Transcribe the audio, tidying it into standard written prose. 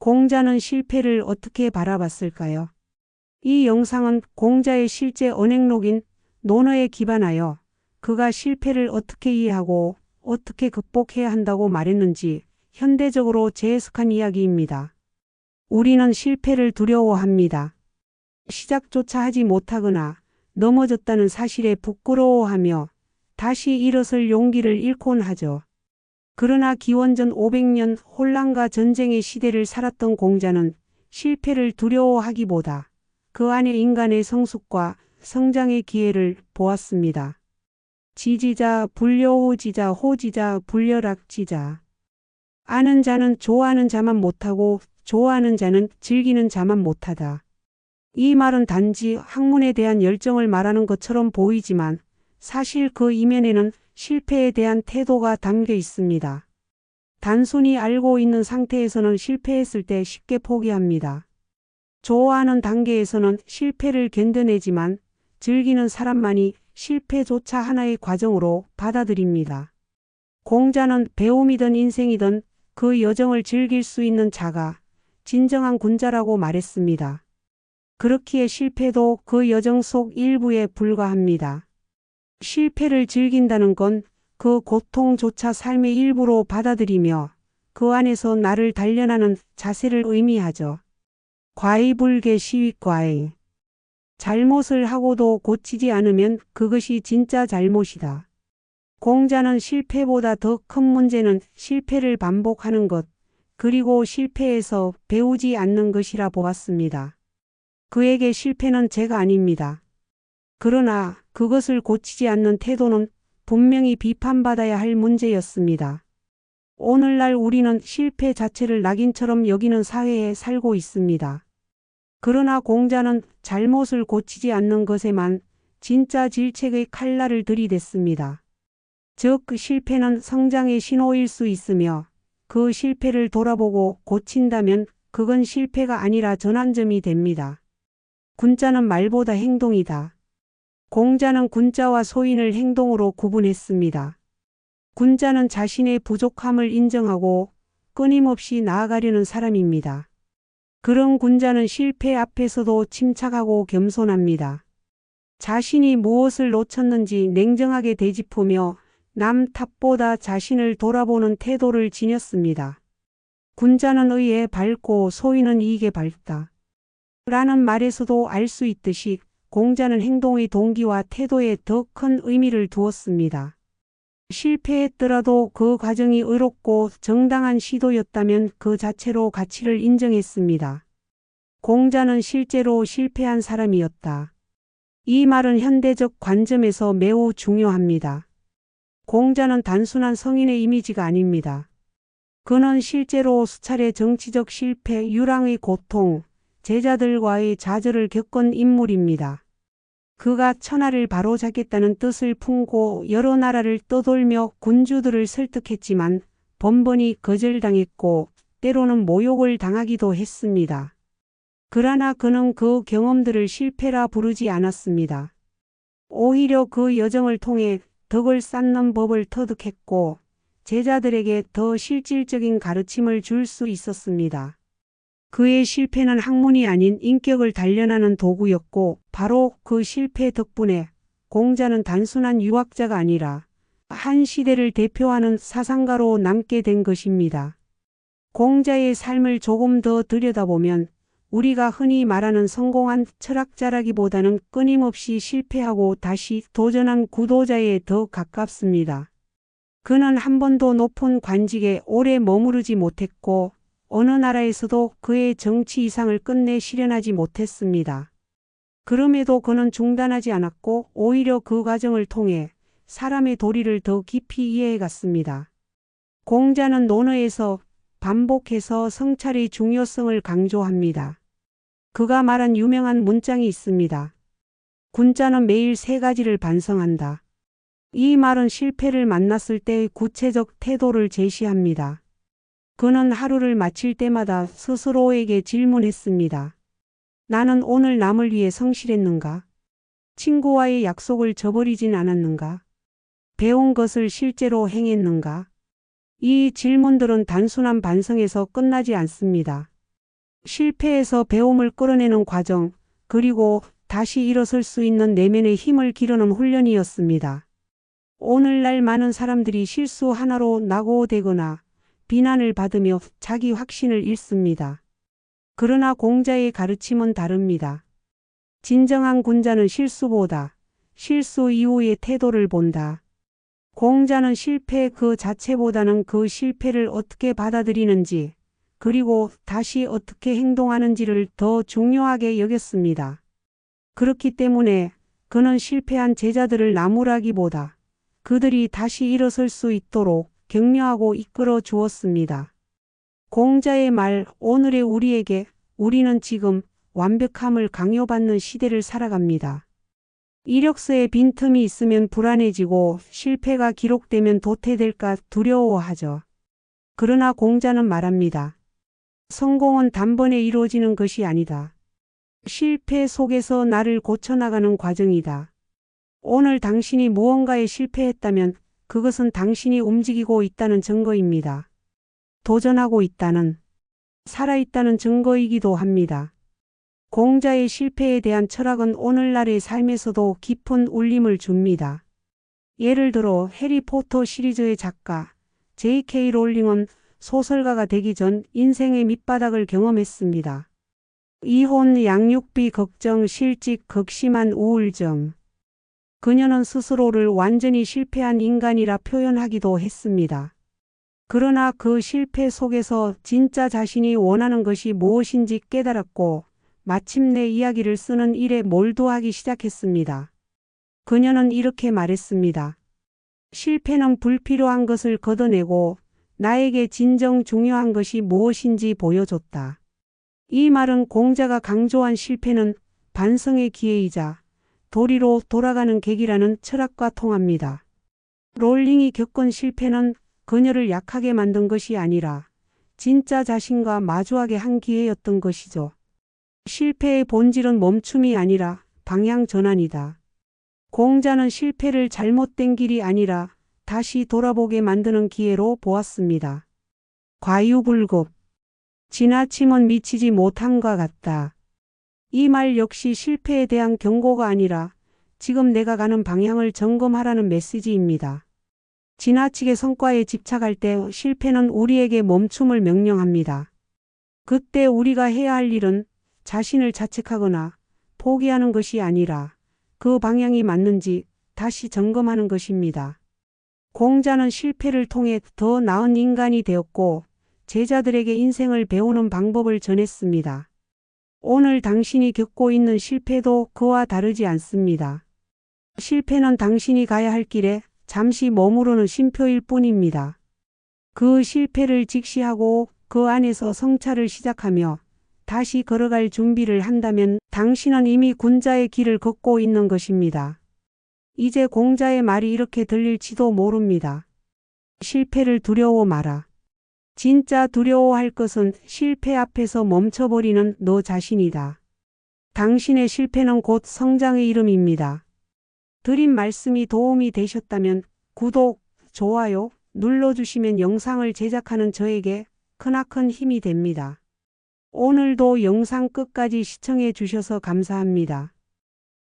공자는 실패를 어떻게 바라봤을까요? 이 영상은 공자의 실제 언행록인 논어에 기반하여 그가 실패를 어떻게 이해하고 어떻게 극복해야 한다고 말했는지 현대적으로 재해석한 이야기입니다. 우리는 실패를 두려워합니다. 시작조차 하지 못하거나 넘어졌다는 사실에 부끄러워하며 다시 일어설 용기를 잃곤 하죠. 그러나 기원전 500년 혼란과 전쟁의 시대를 살았던 공자는 실패를 두려워하기보다 그 안에 인간의 성숙과 성장의 기회를 보았습니다. 지지자, 불려호지자, 호지자, 불려락지자. 아는 자는 좋아하는 자만 못하고 좋아하는 자는 즐기는 자만 못하다. 이 말은 단지 학문에 대한 열정을 말하는 것처럼 보이지만 사실 그 이면에는 실패에 대한 태도가 담겨 있습니다. 단순히 알고 있는 상태에서는 실패했을 때 쉽게 포기합니다. 좋아하는 단계에서는 실패를 견뎌내지만 즐기는 사람만이 실패조차 하나의 과정으로 받아들입니다. 공자는 배움이든 인생이든 그 여정을 즐길 수 있는 자가 진정한 군자라고 말했습니다. 그렇기에 실패도 그 여정 속 일부에 불과합니다. 실패를 즐긴다는 건 그 고통조차 삶의 일부로 받아들이며 그 안에서 나를 단련하는 자세를 의미하죠. 과의불개 시윗과의. 잘못을 하고도 고치지 않으면 그것이 진짜 잘못이다. 공자는 실패보다 더 큰 문제는 실패를 반복하는 것, 그리고 실패에서 배우지 않는 것이라 보았습니다. 그에게 실패는 죄가 아닙니다. 그러나 그것을 고치지 않는 태도는 분명히 비판받아야 할 문제였습니다. 오늘날 우리는 실패 자체를 낙인처럼 여기는 사회에 살고 있습니다. 그러나 공자는 잘못을 고치지 않는 것에만 진짜 질책의 칼날을 들이댔습니다. 즉 실패는 성장의 신호일 수 있으며 그 실패를 돌아보고 고친다면 그건 실패가 아니라 전환점이 됩니다. 군자는 말보다 행동이다. 공자는 군자와 소인을 행동으로 구분했습니다. 군자는 자신의 부족함을 인정하고 끊임없이 나아가려는 사람입니다. 그런 군자는 실패 앞에서도 침착하고 겸손합니다. 자신이 무엇을 놓쳤는지 냉정하게 되짚으며 남 탓보다 자신을 돌아보는 태도를 지녔습니다. 군자는 의에 밝고 소인은 이익에 밝다. 라는 말에서도 알 수 있듯이 공자는 행동의 동기와 태도에 더 큰 의미를 두었습니다. 실패했더라도 그 과정이 의롭고 정당한 시도였다면 그 자체로 가치를 인정했습니다. 공자는 실제로 실패한 사람이었다. 이 말은 현대적 관점에서 매우 중요합니다. 공자는 단순한 성인의 이미지가 아닙니다. 그는 실제로 수차례 정치적 실패, 유랑의 고통, 제자들과의 좌절을 겪은 인물입니다. 그가 천하를 바로잡겠다는 뜻을 품고 여러 나라를 떠돌며 군주들을 설득했지만 번번이 거절당했고 때로는 모욕을 당하기도 했습니다. 그러나 그는 그 경험들을 실패라 부르지 않았습니다. 오히려 그 여정을 통해 덕을 쌓는 법을 터득했고 제자들에게 더 실질적인 가르침을 줄 수 있었습니다. 그의 실패는 학문이 아닌 인격을 단련하는 도구였고 바로 그 실패 덕분에 공자는 단순한 유학자가 아니라 한 시대를 대표하는 사상가로 남게 된 것입니다. 공자의 삶을 조금 더 들여다보면 우리가 흔히 말하는 성공한 철학자라기보다는 끊임없이 실패하고 다시 도전한 구도자에 더 가깝습니다. 그는 한 번도 높은 관직에 오래 머무르지 못했고 어느 나라에서도 그의 정치 이상을 끝내 실현하지 못했습니다. 그럼에도 그는 중단하지 않았고 오히려 그 과정을 통해 사람의 도리를 더 깊이 이해해갔습니다. 공자는 논어에서 반복해서 성찰의 중요성을 강조합니다. 그가 말한 유명한 문장이 있습니다. 군자는 매일 3가지를 반성한다. 이 말은 실패를 만났을 때의 구체적 태도를 제시합니다. 그는 하루를 마칠 때마다 스스로에게 질문했습니다. 나는 오늘 남을 위해 성실했는가? 친구와의 약속을 저버리진 않았는가? 배운 것을 실제로 행했는가? 이 질문들은 단순한 반성에서 끝나지 않습니다. 실패에서 배움을 끌어내는 과정, 그리고 다시 일어설 수 있는 내면의 힘을 기르는 훈련이었습니다. 오늘날 많은 사람들이 실수 하나로 낙오되거나 비난을 받으며 자기 확신을 잃습니다. 그러나 공자의 가르침은 다릅니다. 진정한 군자는 실수보다 실수 이후의 태도를 본다. 공자는 실패 그 자체보다는 그 실패를 어떻게 받아들이는지, 그리고 다시 어떻게 행동하는지를 더 중요하게 여겼습니다. 그렇기 때문에 그는 실패한 제자들을 나무라기보다 그들이 다시 일어설 수 있도록 격려하고 이끌어 주었습니다. 공자의 말, 오늘의 우리에게 우리는 지금 완벽함을 강요받는 시대를 살아갑니다. 이력서에 빈틈이 있으면 불안해지고 실패가 기록되면 도태될까 두려워하죠. 그러나 공자는 말합니다. 성공은 단번에 이루어지는 것이 아니다. 실패 속에서 나를 고쳐나가는 과정이다. 오늘 당신이 무언가에 실패했다면 그것은 당신이 움직이고 있다는 증거입니다. 도전하고 있다는, 살아있다는 증거이기도 합니다. 공자의 실패에 대한 철학은 오늘날의 삶에서도 깊은 울림을 줍니다. 예를 들어 해리포터 시리즈의 작가 J.K. 롤링은 소설가가 되기 전 인생의 밑바닥을 경험했습니다. 이혼, 양육비 걱정, 실직, 극심한 우울증. 그녀는 스스로를 완전히 실패한 인간이라 표현하기도 했습니다. 그러나 그 실패 속에서 진짜 자신이 원하는 것이 무엇인지 깨달았고 마침내 이야기를 쓰는 일에 몰두하기 시작했습니다. 그녀는 이렇게 말했습니다. 실패는 불필요한 것을 걷어내고 나에게 진정 중요한 것이 무엇인지 보여줬다. 이 말은 공자가 강조한 실패는 반성의 기회이자 도리로 돌아가는 계기라는 철학과 통합니다. 롤링이 겪은 실패는 그녀를 약하게 만든 것이 아니라 진짜 자신과 마주하게 한 기회였던 것이죠. 실패의 본질은 멈춤이 아니라 방향 전환이다. 공자는 실패를 잘못된 길이 아니라 다시 돌아보게 만드는 기회로 보았습니다. 과유불급. 지나침은 미치지 못함과 같다. 이 말 역시 실패에 대한 경고가 아니라 지금 내가 가는 방향을 점검하라는 메시지입니다. 지나치게 성과에 집착할 때 실패는 우리에게 멈춤을 명령합니다. 그때 우리가 해야 할 일은 자신을 자책하거나 포기하는 것이 아니라 그 방향이 맞는지 다시 점검하는 것입니다. 공자는 실패를 통해 더 나은 인간이 되었고 제자들에게 인생을 배우는 방법을 전했습니다. 오늘 당신이 겪고 있는 실패도 그와 다르지 않습니다. 실패는 당신이 가야 할 길에 잠시 머무르는 쉼표일 뿐입니다. 그 실패를 직시하고 그 안에서 성찰을 시작하며 다시 걸어갈 준비를 한다면 당신은 이미 군자의 길을 걷고 있는 것입니다. 이제 공자의 말이 이렇게 들릴지도 모릅니다. 실패를 두려워 마라. 진짜 두려워할 것은 실패 앞에서 멈춰버리는 너 자신이다. 당신의 실패는 곧 성장의 이름입니다. 드린 말씀이 도움이 되셨다면 구독, 좋아요 눌러주시면 영상을 제작하는 저에게 크나큰 힘이 됩니다. 오늘도 영상 끝까지 시청해 주셔서 감사합니다.